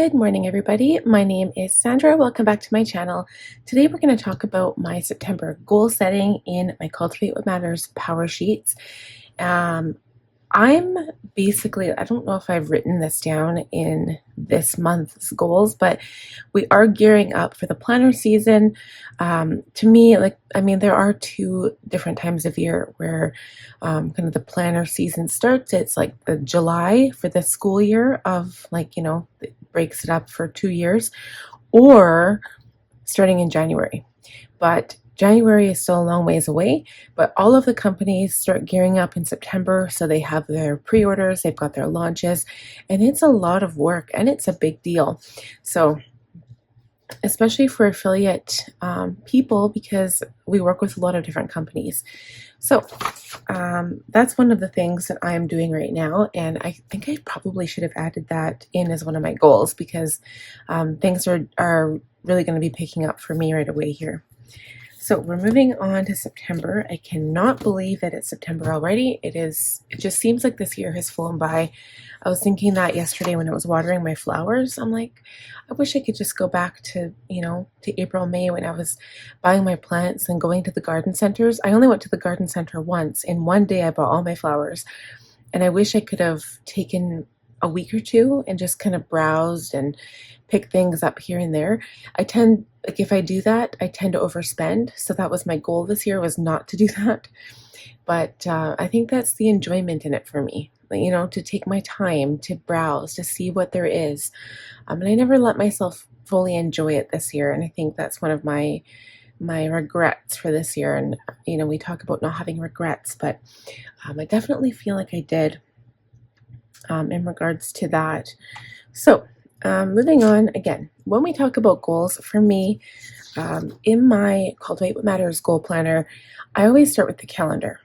Good morning, everybody. My name is Sandra. Welcome back to my channel. Today we're going to talk about my September goal setting in my Cultivate What Matters Powersheets. I'm basically, I don't know if I've written this down in this month's goals, but we are gearing up for the planner season. To me, there are two different times of year where kind of the planner season starts. It's like the July for the school year of it breaks it up for 2 years, or starting in January. But January is still a long ways away, but all of the companies start gearing up in September. So they have their pre-orders, they've got their launches, and it's a lot of work and it's a big deal. So especially for affiliate people, because we work with a lot of different companies. So that's one of the things that I am doing right now, and I think I probably should have added that in as one of my goals, because things are really going to be picking up for me right away here. So we're moving on to September. I cannot believe that it's September already. It just seems like this year has flown by. I was thinking that yesterday when I was watering my flowers. I'm like, I wish I could just go back to, to April, May, when I was buying my plants and going to the garden centers. I only went to the garden center once. In one day I bought all my flowers. And I wish I could have taken a week or two and just kind of browsed and pick things up here and there. If I do that, I tend to overspend. So that was my goal this year, was not to do that. But I think that's the enjoyment in it for me, to take my time to browse, to see what there is. And I never let myself fully enjoy it this year. And I think that's one of my regrets for this year. And, we talk about not having regrets, but I definitely feel like I did in regards to that. So moving on, again, when we talk about goals, for me, in my Cultivate What Matters goal planner, I always start with the calendar.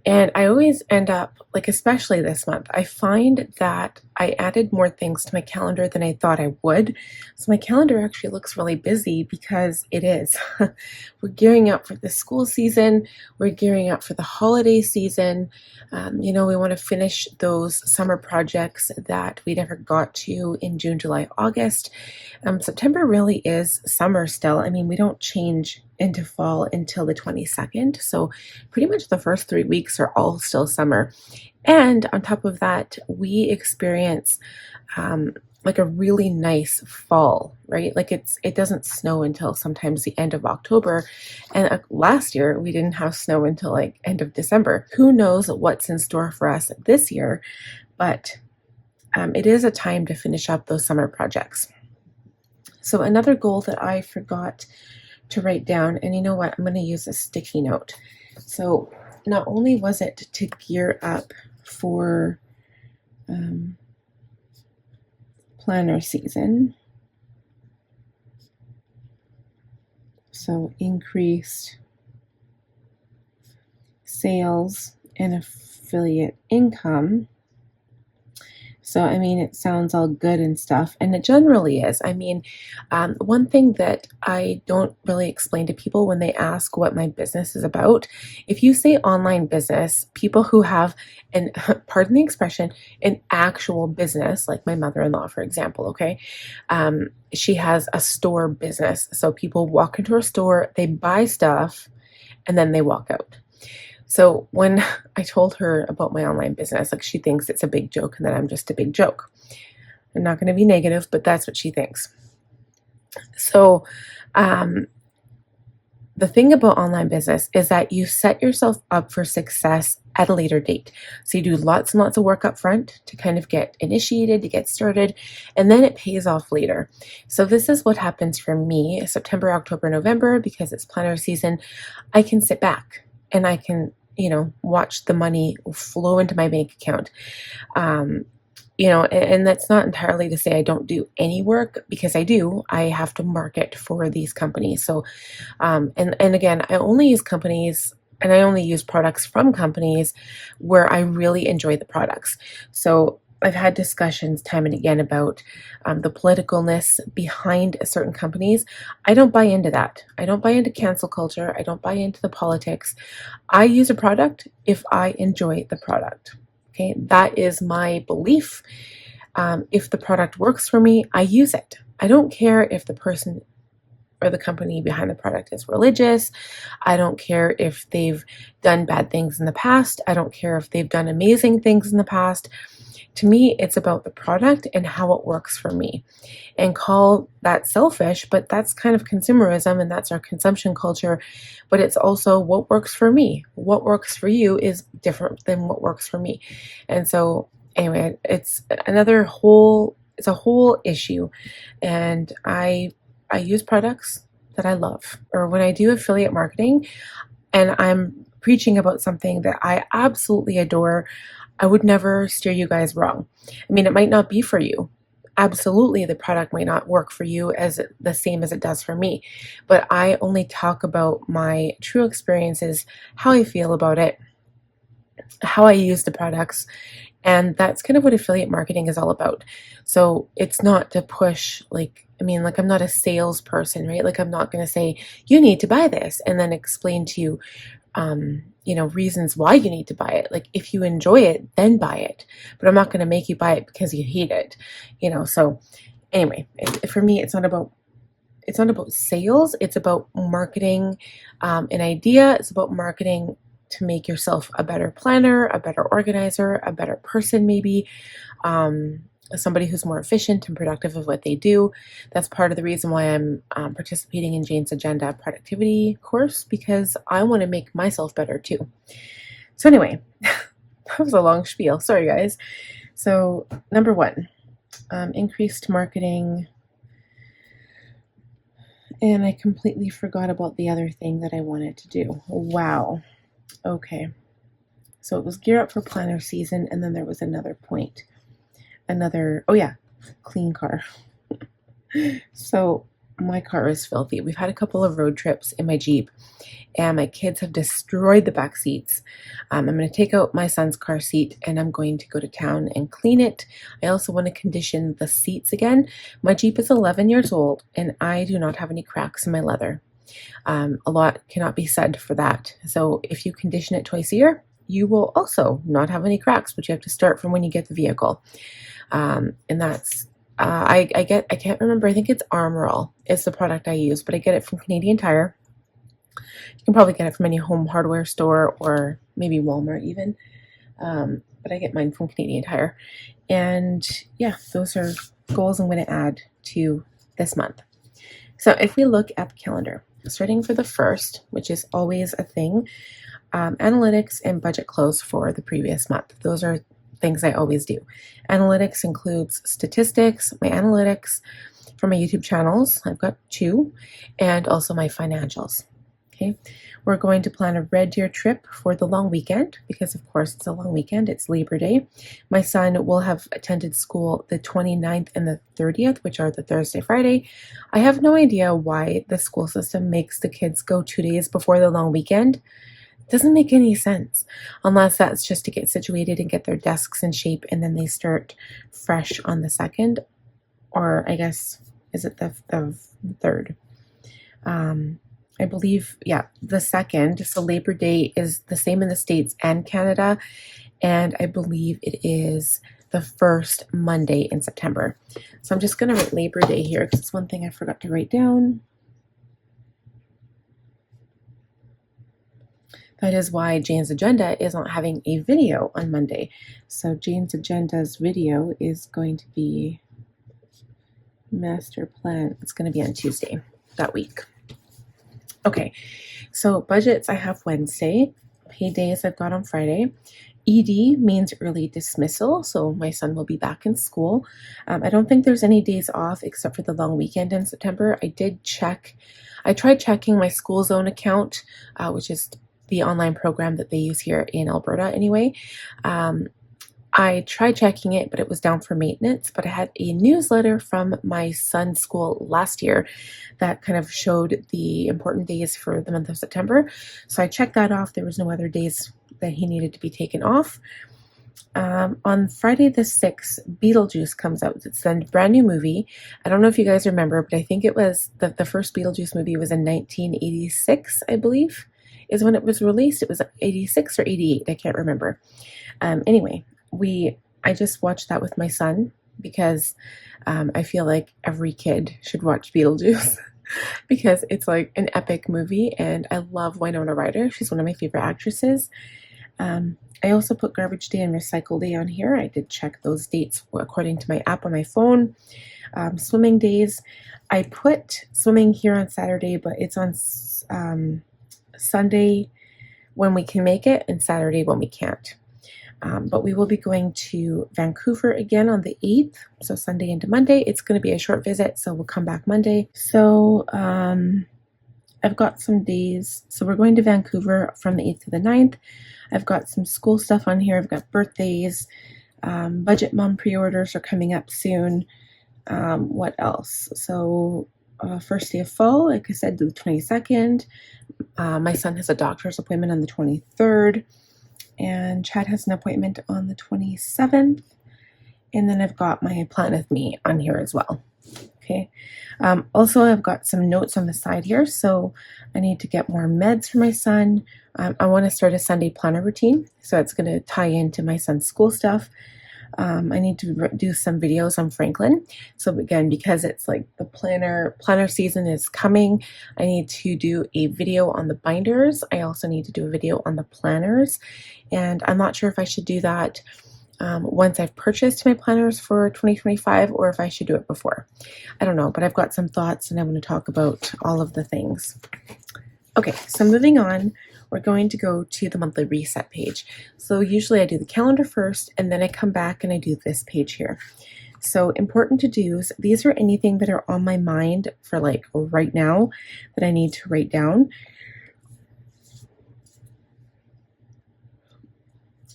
And I always end up, especially this month, I find that I added more things to my calendar than I thought I would. So my calendar actually looks really busy, because it is. We're gearing up for the school season. We're gearing up for the holiday season. We want to finish those summer projects that we never got to in June, July, August. September really is summer still. We don't change into fall until the 22nd. So pretty much the first 3 weeks are all still summer. And on top of that, we experience a really nice fall, right? It doesn't snow until sometimes the end of October. And last year we didn't have snow until end of December. Who knows what's in store for us this year, but it is a time to finish up those summer projects. So another goal that I forgot to write down, and you know what, I'm going to use a sticky note. So not only was it to gear up for planner season, so increased sales and affiliate income. So, it sounds all good and stuff, and it generally is. One thing that I don't really explain to people when they ask what my business is about, if you say online business, people who have pardon the expression, an actual business, like my mother-in-law, for example, okay? She has a store business. So people walk into her store, they buy stuff, and then they walk out. So when I told her about my online business, she thinks it's a big joke and that I'm just a big joke. I'm not going to be negative, but that's what she thinks. So the thing about online business is that you set yourself up for success at a later date. So you do lots and lots of work up front to kind of get initiated, to get started, and then it pays off later. So this is what happens for me, September, October, November, because it's planner season. I can sit back and I can, watch the money flow into my bank account. And that's not entirely to say I don't do any work, because I do. I have to market for these companies. So, and again, I only use companies, and I only use products from companies where I really enjoy the products. So I've had discussions time and again about the politicalness behind certain companies. I don't buy into that. I don't buy into cancel culture. I don't buy into the politics. I use a product if I enjoy the product. Okay, that is my belief. If the product works for me, I use it. I don't care if the person or the company behind the product is religious. I don't care if they've done bad things in the past. I don't care if they've done amazing things in the past. To me, it's about the product and how it works for me. And call that selfish, but that's kind of consumerism and that's our consumption culture. But it's also what works for me. What works for you is different than what works for me. And so, anyway, it's a whole issue. And I use products that I love. Or when I do affiliate marketing and I'm preaching about something that I absolutely adore, I would never steer you guys wrong. I mean, it might not be for you. Absolutely, the product might not work for you as the same as it does for me. But I only talk about my true experiences, how I feel about it, how I use the products, and that's kind of what affiliate marketing is all about. So it's not to push, like I'm not a salesperson, right? Like I'm not going to say, you need to buy this and then explain to you, reasons why you need to buy it. Like if you enjoy it, then buy it. But I'm not going to make you buy it because you hate it, So anyway, for me, it's not about sales. It's about marketing an idea. It's about marketing to make yourself a better planner, a better organizer, a better person, maybe somebody who's more efficient and productive of what they do. That's part of the reason why I'm participating in Jane's Agenda productivity course, because I want to make myself better too. So anyway, that was a long spiel. Sorry, guys. So number one, increased marketing. And I completely forgot about the other thing that I wanted to do. Wow. Okay. So it was gear up for planner season, and then there was another point. Clean car. So my car is filthy. We've had a couple of road trips in my Jeep, and my kids have destroyed the back seats. I'm going to take out my son's car seat, and I'm going to go to town and clean it. I also want to condition the seats again. My Jeep is 11 years old, and I do not have any cracks in my leather. A lot cannot be said for that. So if you condition it twice a year, you will also not have any cracks, but you have to start from when you get the vehicle. And that's I can't remember. I think it's Armor All is the product I use, but I get it from Canadian Tire. You can probably get it from any home hardware store or maybe Walmart even. But I get mine from Canadian Tire. And yeah, those are goals I'm going to add to this month. So if we look at the calendar, starting for the 1st, which is always a thing, analytics and budget close for the previous month. Those are things I always do. Analytics includes statistics, my analytics for my YouTube channels. I've got 2, and also my financials. Okay, we're going to plan a Red Deer trip for the long weekend because, of course, it's a long weekend. It's Labor Day. My son will have attended school the 29th and the 30th, which are the Thursday, Friday. I have no idea why the school system makes the kids go 2 days before the long weekend. It doesn't make any sense, unless that's just to get situated and get their desks in shape, and then they start fresh on the 2nd, or I guess, is it the 3rd? I believe, the 2nd. So Labor Day is the same in the States and Canada. And I believe it is the 1st Monday in September. So I'm just going to write Labor Day here because it's one thing I forgot to write down. That is why Jane's Agenda is not having a video on Monday. So Jane's Agenda's video is going to be master plan. It's going to be on Tuesday that week. Okay, so budgets I have Wednesday, paydays I've got on Friday. ED means early dismissal, so my son will be back in school. I don't think there's any days off except for the long weekend in September. I tried checking my School Zone account, which is the online program that they use here in Alberta anyway. I tried checking it, but it was down for maintenance. But I had a newsletter from my son's school last year that kind of showed the important days for the month of September. So I checked that off. There was no other days that he needed to be taken off. On Friday the 6th, Beetlejuice comes out. It's a brand new movie. I don't know if you guys remember, but I think it was the first Beetlejuice movie was in 1986, I believe, is when it was released. It was 86 or 88. I can't remember. Anyway, I just watched that with my son because I feel like every kid should watch Beetlejuice because it's like an epic movie, and I love Winona Ryder. She's one of my favorite actresses. I also put garbage day and recycle day on here. I did check those dates according to my app on my phone. Swimming days, I put swimming here on Saturday, but it's on Sunday when we can make it and Saturday when we can't. But we will be going to Vancouver again on the 8th, so Sunday into Monday. It's going to be a short visit, so we'll come back Monday. So I've got some days. So we're going to Vancouver from the 8th to the 9th. I've got some school stuff on here. I've got birthdays. Budget Mom pre-orders are coming up soon. What else? So first day of fall, like I said, the 22nd. My son has a doctor's appointment on the 23rd. And Chad has an appointment on the 27th. And then I've got my Plan With Me on here as well. Okay. Also, I've got some notes on the side here. So I need to get more meds for my son. I want to start a Sunday planner routine. So it's going to tie into my son's school stuff. I need to do some videos on Franklin. So again, because it's like the planner season is coming, I need to do a video on the binders. I also need to do a video on the planners. And I'm not sure if I should do that once I've purchased my planners for 2025 or if I should do it before. I don't know, but I've got some thoughts and I'm going to talk about all of the things. Okay, so moving on, we're going to go to the monthly reset page. So usually I do the calendar first and then I come back and I do this page here. So important to-dos, these are anything that are on my mind for like right now that I need to write down.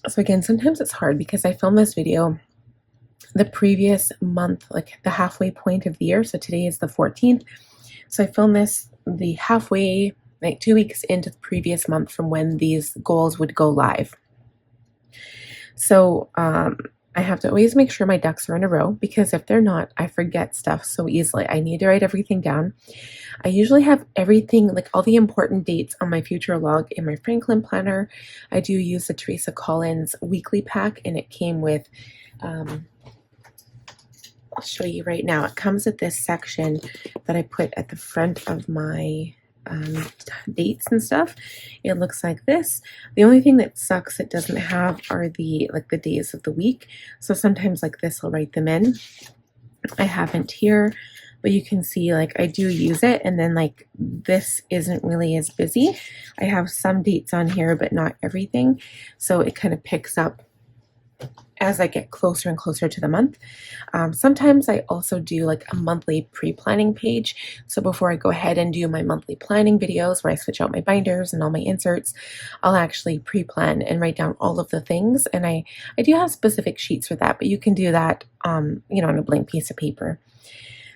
So again, sometimes it's hard because I filmed this video the previous month, like the halfway point of the year. So today is the 14th. So I filmed this the halfway, like 2 weeks into the previous month from when these goals would go live. So I have to always make sure my ducks are in a row because if they're not, I forget stuff so easily. I need to write everything down. I usually have everything, like all the important dates on my future log in my Franklin planner. I do use the Teresa Collins weekly pack and it came with, I'll show you right now. It comes with this section that I put at the front of my dates and stuff. It looks like this. The only thing that sucks it doesn't have are the days of the week. So sometimes like this I'll write them in. I haven't here, but you can see like I do use it, and then like this isn't really as busy. I have some dates on here but not everything, so it kind of picks up as I get closer and closer to the month. Sometimes I also do like a monthly pre-planning page. So before I go ahead and do my monthly planning videos where I switch out my binders and all my inserts, I'll actually pre-plan and write down all of the things. And I do have specific sheets for that, but you can do that, on a blank piece of paper.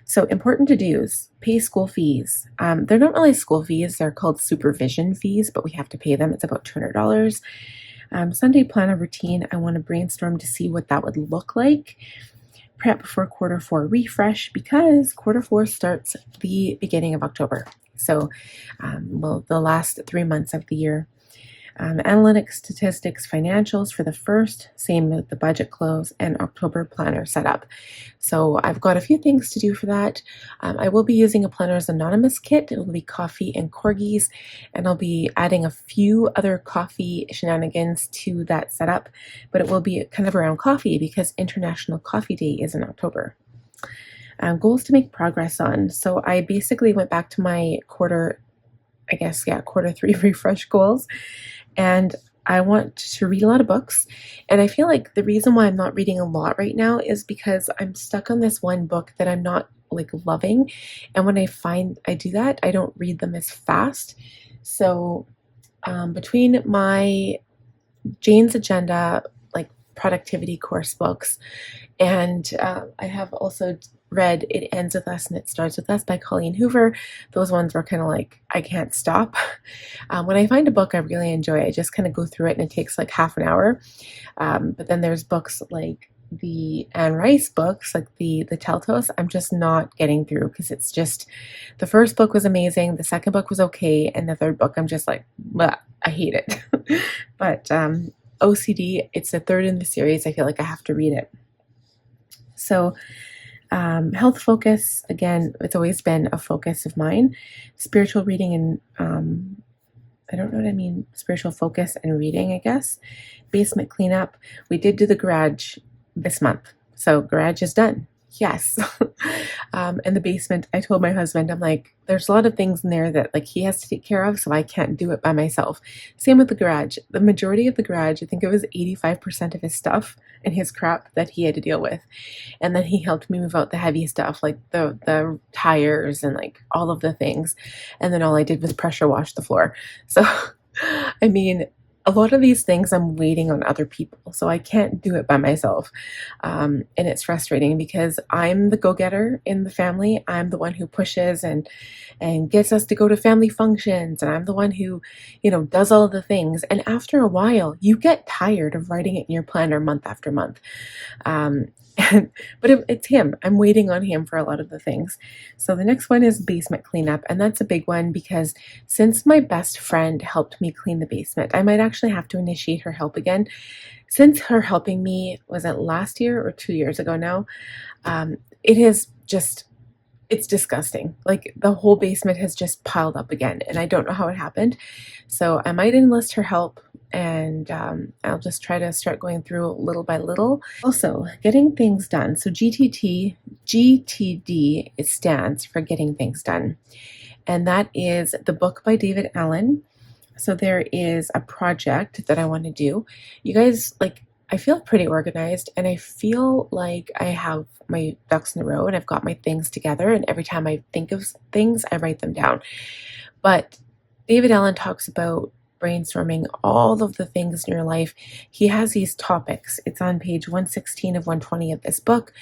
So important to-dos, pay school fees. They're not really school fees, they're called supervision fees, but we have to pay them. It's about $200. Sunday planner routine, I want to brainstorm to see what that would look like. Prep for quarter 4 refresh because quarter 4 starts the beginning of October. So, the last 3 months of the year. Analytics, statistics, financials for the first, same with the budget close and October planner setup. So I've got a few things to do for that. I will be using a Planners Anonymous kit. It will be coffee and corgis, and I'll be adding a few other coffee shenanigans to that setup, but it will be kind of around coffee because International Coffee Day is in October. Goals to make progress on. So I basically went back to my quarter 3 refresh goals. And I want to read a lot of books. And I feel like the reason why I'm not reading a lot right now is because I'm stuck on this one book that I'm not like loving. And when I find I do that, I don't read them as fast. So between my Jane's Agenda, like productivity course books, and I have also read It Ends With Us and It Starts With Us by Colleen Hoover. Those ones were kind of like, I can't stop. When I find a book I really enjoy, I just kind of go through it and it takes like half an hour. But then there's books like the Anne Rice books, like the Teltos, I'm just not getting through because it's just, the first book was amazing, the second book was okay, and the third book I'm just like, I hate it. But OCD, it's the third in the series. I feel like I have to read it. So health focus, again, it's always been a focus of mine. Spiritual reading and I don't know what I mean, spiritual focus and reading, I guess. Basement cleanup. We did do the garage this month. So garage is done. Yes. And the basement, I told my husband, I'm like, there's a lot of things in there that like he has to take care of, so I can't do it by myself. Same with the garage. The majority of the garage, I think it was 85% of his stuff and his crap that he had to deal with. And then he helped me move out the heavy stuff, like the tires and like all of the things. And then all I did was pressure wash the floor. So, I mean, a lot of these things I'm waiting on other people, so I can't do it by myself. And it's frustrating because I'm the go-getter in the family. I'm the one who pushes and gets us to go to family functions, and I'm the one who, does all of the things. And after a while, you get tired of writing it in your planner month after month. Um, but it's him. I'm waiting on him for a lot of the things. So the next one is basement cleanup, and that's a big one because since my best friend helped me clean the basement, I might actually have to initiate her help again. Since her helping me, was it last year or 2 years ago now? It is just, it's disgusting. Like the whole basement has just piled up again, and I don't know how it happened. So I might enlist her help, and I'll just try to start going through little by little. Also, getting things done. So GTD, it stands for getting things done. And that is the book by David Allen. So there is a project that I want to do. You guys, like, I feel pretty organized, and I feel like I have my ducks in a row and I've got my things together, and every time I think of things, I write them down. But David Allen talks about brainstorming all of the things in your life. He has these topics. It's on page 116 of 120 of this book.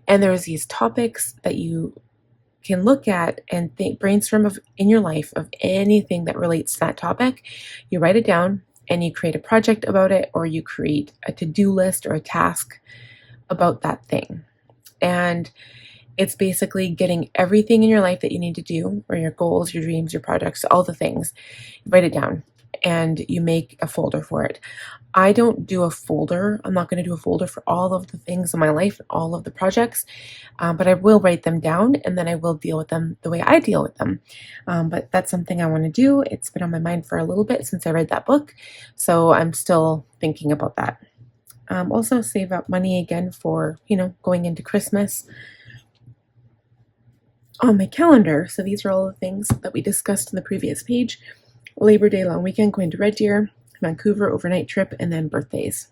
And there's these topics that you can look at and brainstorm of in your life of anything that relates to that topic. You write it down and you create a project about it, or you create a to-do list or a task about that thing. And it's basically getting everything in your life that you need to do, or your goals, your dreams, your projects, all the things. You write it down and you make a folder for it. I don't do a folder. I'm not going to do a folder for all of the things in my life, all of the projects, but I will write them down, and then I will deal with them the way I deal with them. But that's something I want to do. It's been on my mind for a little bit since I read that book, so I'm still thinking about that. Also save up money again for, going into Christmas. On my calendar, so these are all the things that we discussed in the previous page. Labor Day long weekend, going to Red Deer, Vancouver overnight trip, and then birthdays.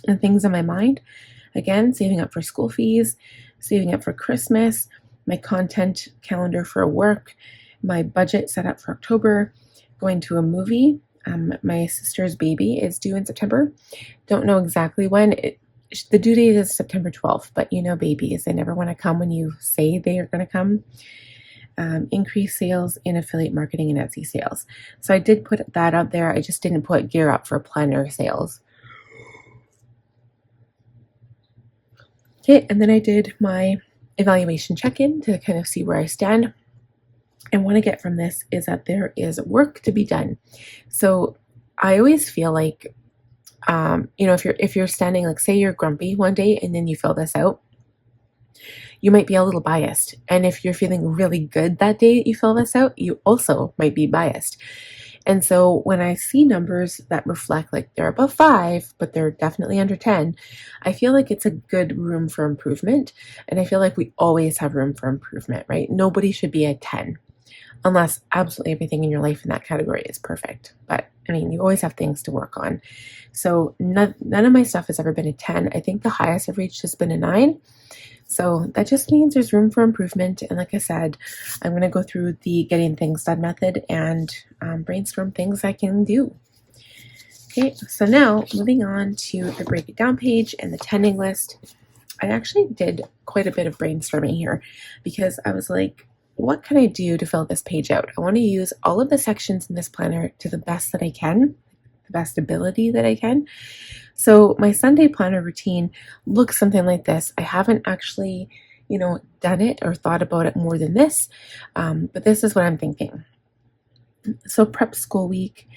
And things on my mind, again, saving up for school fees, saving up for Christmas, my content calendar for work, my budget set up for October, going to a movie. My sister's baby is due in September. Don't know exactly when. The due date is September 12th, but babies, they never want to come when you say they are going to come. Increase sales in affiliate marketing and Etsy sales. So I did put that out there. I just didn't put gear up for planner sales. Okay, and then I did my evaluation check-in to kind of see where I stand. And what I get from this is that there is work to be done. So I always feel like, if you're standing, like say you're grumpy one day and then you fill this out, you might be a little biased. And if you're feeling really good that day that you fill this out, you also might be biased. And so when I see numbers that reflect like they're above 5, but they're definitely under 10, I feel like it's a good room for improvement. And I feel like we always have room for improvement, right? Nobody should be at 10 unless absolutely everything in your life in that category is perfect. But you always have things to work on. So none of my stuff has ever been a 10. I think the highest I've reached has been a 9. So that just means there's room for improvement. And like I said, I'm going to go through the getting things done method and brainstorm things I can do. Okay, so now moving on to the break it down page and the tending list. I actually did quite a bit of brainstorming here because I was like, what can I do to fill this page out? I want to use all of the sections in this planner to the best that I can, the best ability that I can. So my Sunday planner routine looks something like this. I haven't actually, done it or thought about it more than this, but this is what I'm thinking. So prep school week.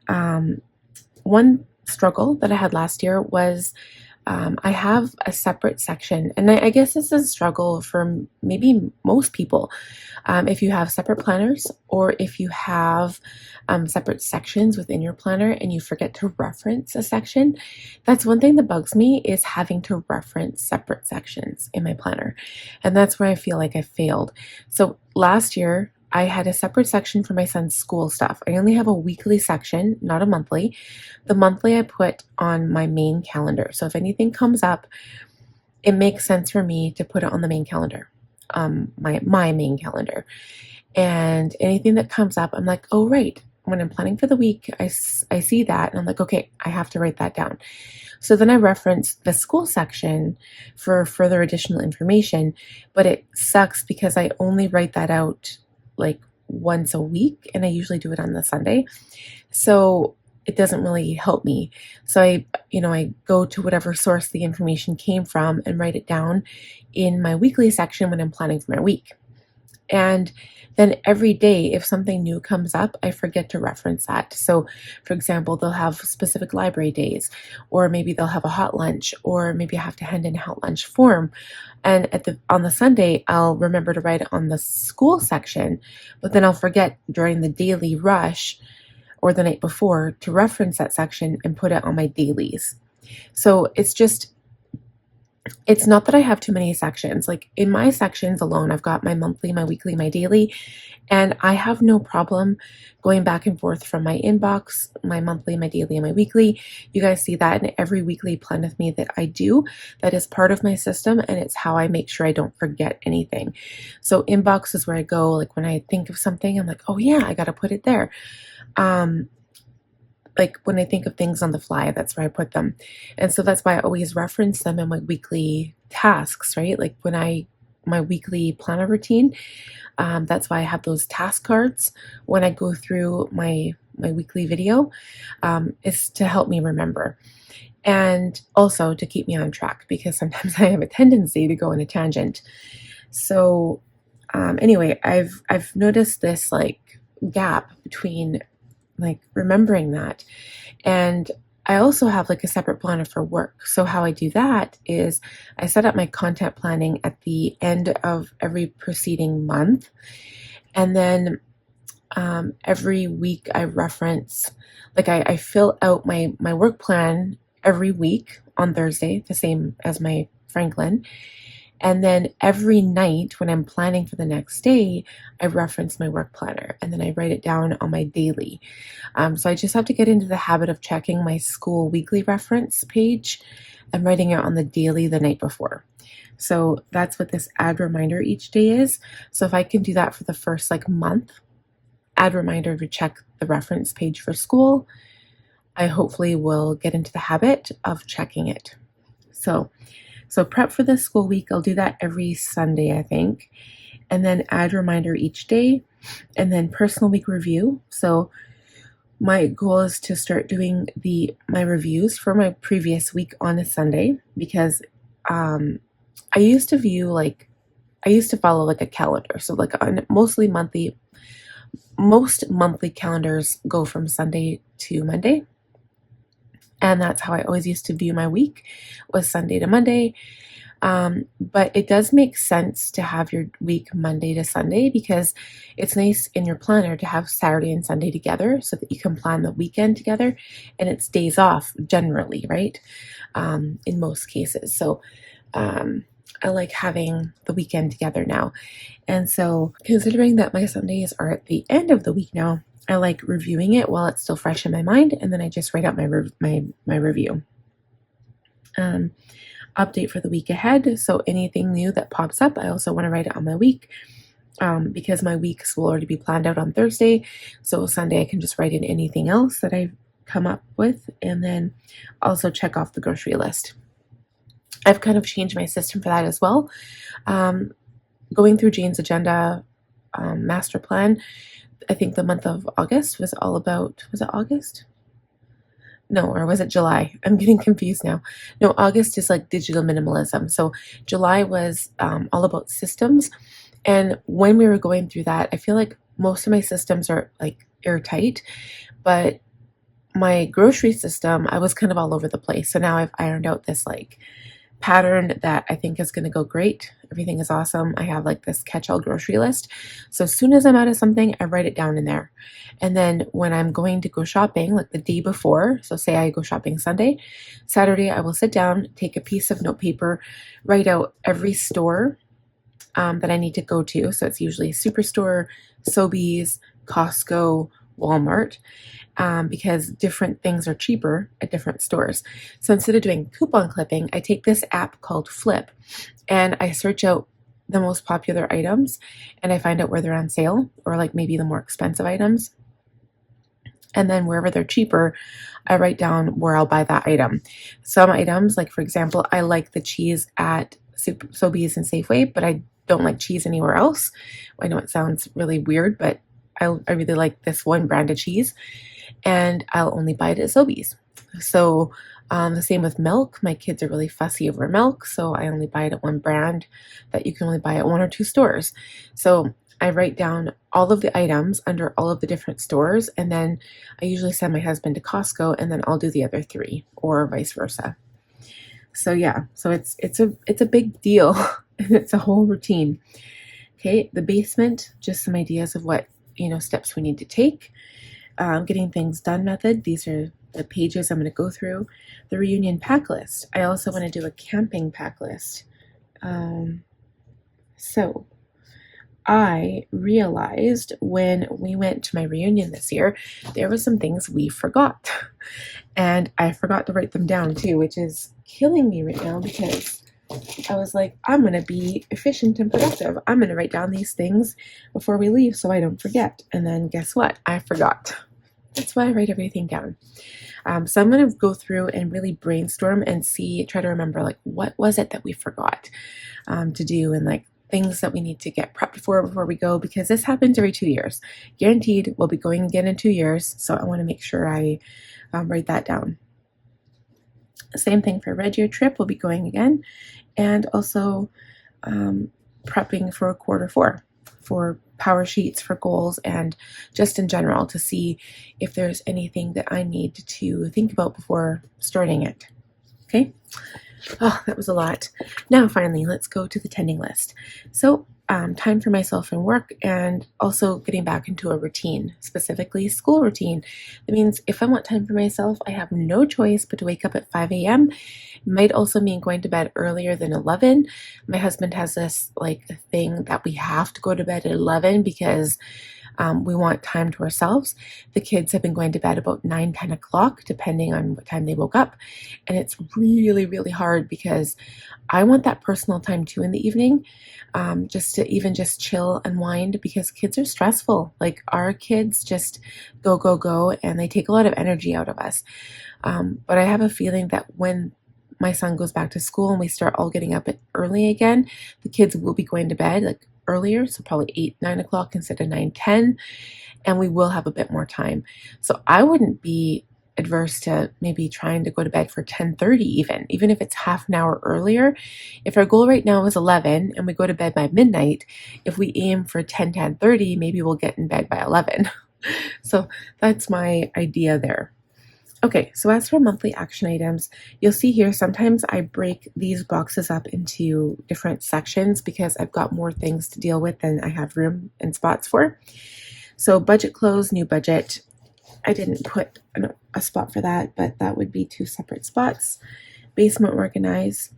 One struggle that I had last year was I have a separate section, and I guess this is a struggle for maybe most people. If you have separate planners, or if you have separate sections within your planner and you forget to reference a section, that's one thing that bugs me, is having to reference separate sections in my planner. And that's where I feel like I failed. So last year, I had a separate section for my son's school stuff. I only have a weekly section, not a monthly. The monthly I put on my main calendar. So if anything comes up, it makes sense for me to put it on the main calendar, my main calendar. And anything that comes up, I'm like, oh, right. When I'm planning for the week, I see that, and I'm like, okay, I have to write that down. So then I reference the school section for further additional information, but it sucks because I only write that out like once a week, and I usually do it on the Sunday. So it doesn't really help me. So I go to whatever source the information came from and write it down in my weekly section when I'm planning for my week. And then every day, if something new comes up, I forget to reference that. So, for example, they'll have specific library days, or maybe they'll have a hot lunch, or maybe I have to hand in a hot lunch form. And on the Sunday, I'll remember to write it on the school section, but then I'll forget during the daily rush or the night before to reference that section and put it on my dailies. So it's not that I have too many sections. Like in my sections alone, I've got my monthly, my weekly, my daily, and I have no problem going back and forth from my inbox, my monthly, my daily, and my weekly. You guys see that in every weekly plan with me that I do. That is part of my system, and it's how I make sure I don't forget anything. So inbox is where I go, like when I think of something, I'm like, oh yeah, I got to put it there. Like when I think of things on the fly, that's where I put them. And so that's why I always reference them in my weekly tasks, right? Like my weekly planner routine, that's why I have those task cards when I go through my weekly video, is to help me remember. And also to keep me on track, because sometimes I have a tendency to go on a tangent. So anyway, I've noticed this like gap between like remembering that. And I also have like a separate planner for work. So how I do that is I set up my content planning at the end of every preceding month. And then every week I reference, like I fill out my work plan every week on Thursday, the same as my Franklin. And then every night when I'm planning for the next day, I reference my work planner, and then I write it down on my daily. So I just have to get into the habit of checking my school weekly reference page and writing it on the daily the night before. So that's what this add reminder each day is. So if I can do that for the first like month, add reminder to check the reference page for school, I hopefully will get into the habit of checking it. So prep for the school week, I'll do that every Sunday, I think, and then add reminder each day, and then personal week review. So my goal is to start doing my reviews for my previous week on a Sunday, because I used to follow like a calendar. So like on most monthly calendars go from Sunday to Monday. And that's how I always used to view my week, was Sunday to Monday. But it does make sense to have your week Monday to Sunday, because it's nice in your planner to have Saturday and Sunday together so that you can plan the weekend together, and it's days off generally, right? In most cases. So I like having the weekend together now. And so considering that my Sundays are at the end of the week now, I like reviewing it while it's still fresh in my mind, and then I just write out my review. Update for the week ahead. So anything new that pops up, I also want to write it on my week, because my weeks will already be planned out on Thursday. So Sunday I can just write in anything else that I've come up with, and then also check off the grocery list. I've kind of changed my system for that as well. Going through Jane's agenda master plan, I think the month of August was all about, was it August? No, or was it July? I'm getting confused now. No, August is like digital minimalism. So July was all about systems. And when we were going through that, I feel like most of my systems are like airtight, but my grocery system, I was kind of all over the place. So now I've ironed out this like pattern that I think is going to go great. Everything is awesome. I have like this catch-all grocery list. So as soon as I'm out of something, I write it down in there. And then when I'm going to go shopping, like the day before, so say I go shopping Sunday, Saturday, I will sit down, take a piece of notepaper, write out every store that I need to go to. So it's usually Superstore, Sobeys, Costco, Walmart, because different things are cheaper at different stores. So instead of doing coupon clipping, I take this app called Flip and I search out the most popular items and I find out where they're on sale or like maybe the more expensive items. And then wherever they're cheaper, I write down where I'll buy that item. Some items, like for example, I like the cheese at Sobeys and Safeway, but I don't like cheese anywhere else. I know it sounds really weird, but I really like this one brand of cheese and I'll only buy it at Sobeys. So the same with milk. My kids are really fussy over milk, so I only buy it at one brand that you can only buy at one or two stores. So I write down all of the items under all of the different stores, and then I usually send my husband to Costco, and then I'll do the other three, or vice versa. So yeah, so it's a big deal, and it's a whole routine. Okay, the basement, just some ideas of what steps we need to take. Getting things done method. These are the pages I'm going to go through. The reunion pack list. I also want to do a camping pack list. So I realized when we went to my reunion this year, there were some things we forgot. And I forgot to write them down too, which is killing me right now because I was like, I'm going to be efficient and productive. I'm going to write down these things before we leave so I don't forget. And then guess what? I forgot. That's why I write everything down. So I'm going to go through and really brainstorm and try to remember like what was it that we forgot to do and like things that we need to get prepped for before we go, because this happens every 2 years. Guaranteed we'll be going again in 2 years. So I want to make sure I write that down. Same thing for Red Year trip. We'll be going again. And also prepping for Q4 for power sheets, for goals, and just in general to see if there's anything that I need to think about before starting it. Okay. Oh, that was a lot. Now, finally, let's go to the tending list. So, time for myself and work, and also getting back into a routine, specifically school routine. That means if I want time for myself, I have no choice but to wake up at 5 a.m. Might also mean going to bed earlier than 11. My husband has this like thing that we have to go to bed at 11 because we want time to ourselves. The kids have been going to bed about 9-10 o'clock, depending on what time they woke up. And it's really, really hard because I want that personal time too in the evening, just to even just chill, unwind, because kids are stressful. Like our kids just go, go, go, and they take a lot of energy out of us. But I have a feeling that when my son goes back to school and we start all getting up early again, the kids will be going to bed like earlier, so probably 8-9 o'clock instead of 9-10, and we will have a bit more time. So I wouldn't be adverse to maybe trying to go to bed for 10:30 even if it's half an hour earlier. If our goal right now is 11 and we go to bed by midnight, if we aim for 10:30, maybe we'll get in bed by 11. So that's my idea there. Okay, so as for monthly action items, you'll see here sometimes I break these boxes up into different sections because I've got more things to deal with than I have room and spots for. So budget close, new budget. I didn't put a spot for that, but that would be 2 separate spots. Basement organize,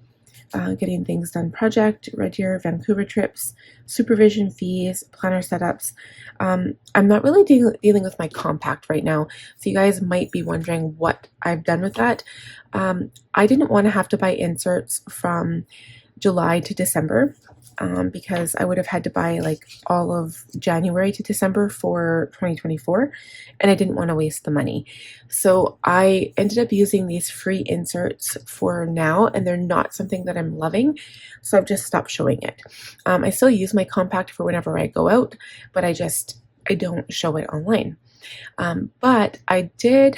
getting things done project, Red Year, Vancouver trips, supervision fees, planner setups. I'm not really dealing with my compact right now, so you guys might be wondering what I've done with that. I didn't want to have to buy inserts from July to December because I would have had to buy like all of January to December for 2024, and I didn't want to waste the money. So I ended up using these free inserts for now, and they're not something that I'm loving, so I've just stopped showing it. I still use my compact for whenever I go out, but I don't show it online. But I did,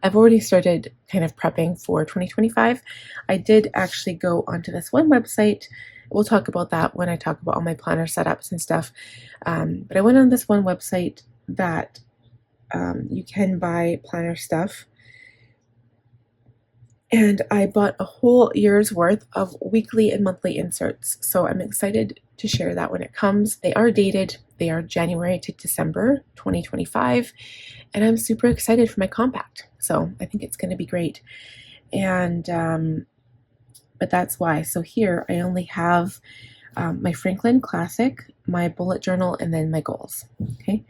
I've already started kind of prepping for 2025. I did actually go onto this one website. We'll talk about that when I talk about all my planner setups and stuff. But I went on this one website that you can buy planner stuff. And I bought a whole year's worth of weekly and monthly inserts. So I'm excited to share that when it comes. They are dated. They are January to December 2025. And I'm super excited for my compact. So I think it's going to be great. And, but that's why. So here I only have my Franklin Classic, my bullet journal, and then my goals. Okay.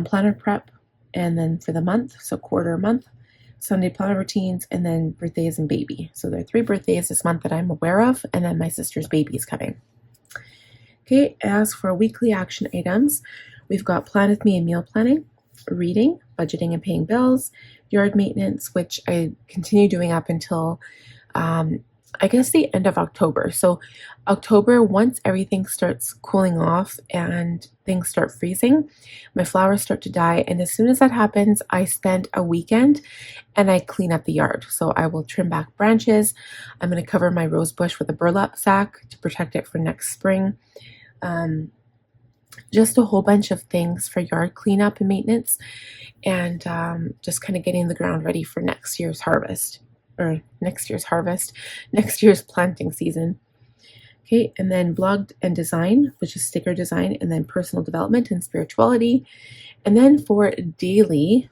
Planner prep, and then for the month, so quarter month, Sunday planner routines, and then birthdays and baby. So there are 3 birthdays this month that I'm aware of, and then my sister's baby is coming. Okay, as for weekly action items, we've got plan with me and meal planning, reading, budgeting and paying bills, yard maintenance, which I continue doing up until I guess the end of October. So October, once everything starts cooling off and things start freezing, my flowers start to die. And as soon as that happens, I spend a weekend and I clean up the yard. So I will trim back branches. I'm going to cover my rose bush with a burlap sack to protect it for next spring. Just a whole bunch of things for yard cleanup and maintenance, and just kind of getting the ground ready for next year's planting season. Okay, and then blog and design, which is sticker design, and then personal development and spirituality. And then for daily,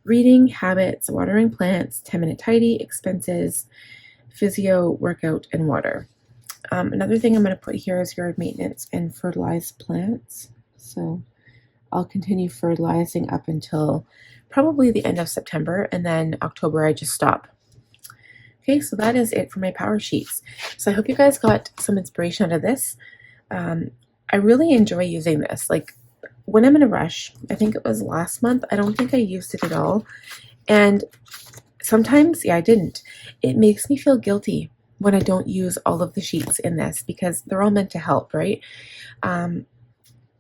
reading, habits, watering plants, 10-minute tidy, expenses, physio, workout, and water. Another thing I'm going to put here is yard maintenance and fertilized plants. So I'll continue fertilizing up until probably the end of September, and then October I just stop. Okay, so that is it for my power sheets. So I hope you guys got some inspiration out of this. I really enjoy using this. Like when I'm in a rush, I think it was last month, I don't think I used it at all. And sometimes, I didn't. It makes me feel guilty when I don't use all of the sheets in this because they're all meant to help, right?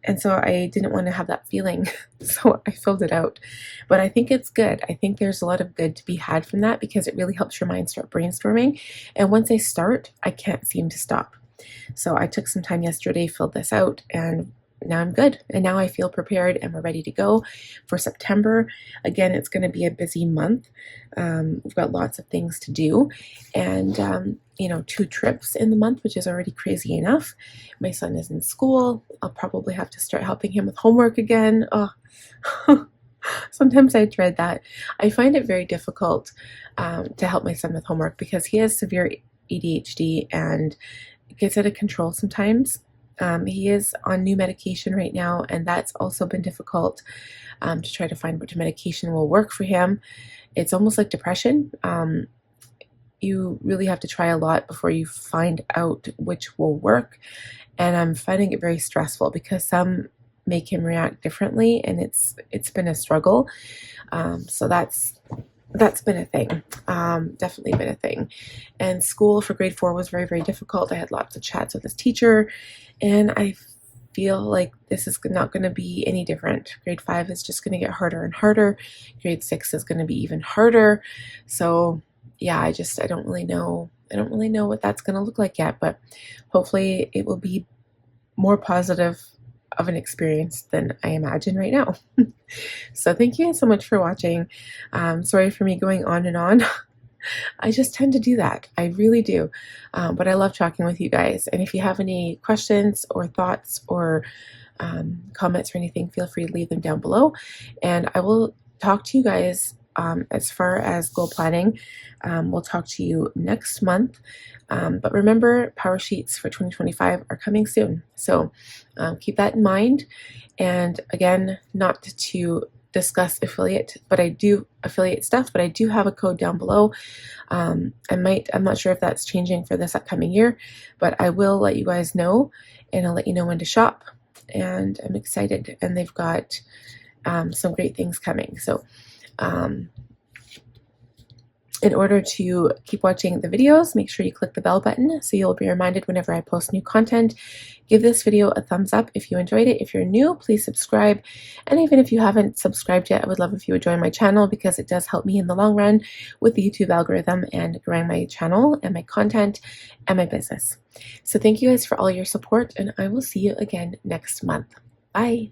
And so I didn't want to have that feeling, so I filled it out. But I think it's good. I think there's a lot of good to be had from that because it really helps your mind start brainstorming. And once I start, I can't seem to stop. So I took some time yesterday, filled this out, and now I'm good. And now I feel prepared and we're ready to go for September. Again, it's going to be a busy month. We've got lots of things to do. And 2 trips in the month, which is already crazy enough. My son is in school. I'll probably have to start helping him with homework again. Oh. Sometimes I dread that. I find it very difficult to help my son with homework because he has severe ADHD and it gets out of control sometimes. He is on new medication right now, and that's also been difficult to try to find which medication will work for him. It's almost like depression. You really have to try a lot before you find out which will work, and I'm finding it very stressful because some make him react differently, and it's been a struggle. So that's been a thing, definitely been a thing. And school for grade 4 was very, very difficult. I had lots of chats with his teacher, and I feel like this is not going to be any different. Grade 5 is just going to get harder and harder. Grade 6 is going to be even harder. So yeah, I don't really know what that's going to look like yet, but hopefully it will be more positive of an experience than I imagine right now. So thank you so much for watching. Sorry for me going on and on. I just tend to do that. I really do. But I love talking with you guys. And if you have any questions or thoughts or comments or anything, feel free to leave them down below. And I will talk to you guys as far as goal planning. We'll talk to you next month. But remember, power sheets for 2025 are coming soon. So keep that in mind. And again, not to discuss affiliate stuff, but I do have a code down below. I'm not sure if that's changing for this upcoming year, but I will let you guys know, and I'll let you know when to shop. And I'm excited, and they've got some great things coming. So in order to keep watching the videos, make sure you click the bell button so you'll be reminded whenever I post new content. Give this video a thumbs up if you enjoyed it. If you're new, please subscribe. And even if you haven't subscribed yet, I would love if you would join my channel because it does help me in the long run with the YouTube algorithm and growing my channel and my content and my business. So thank you guys for all your support, and I will see you again next month. Bye.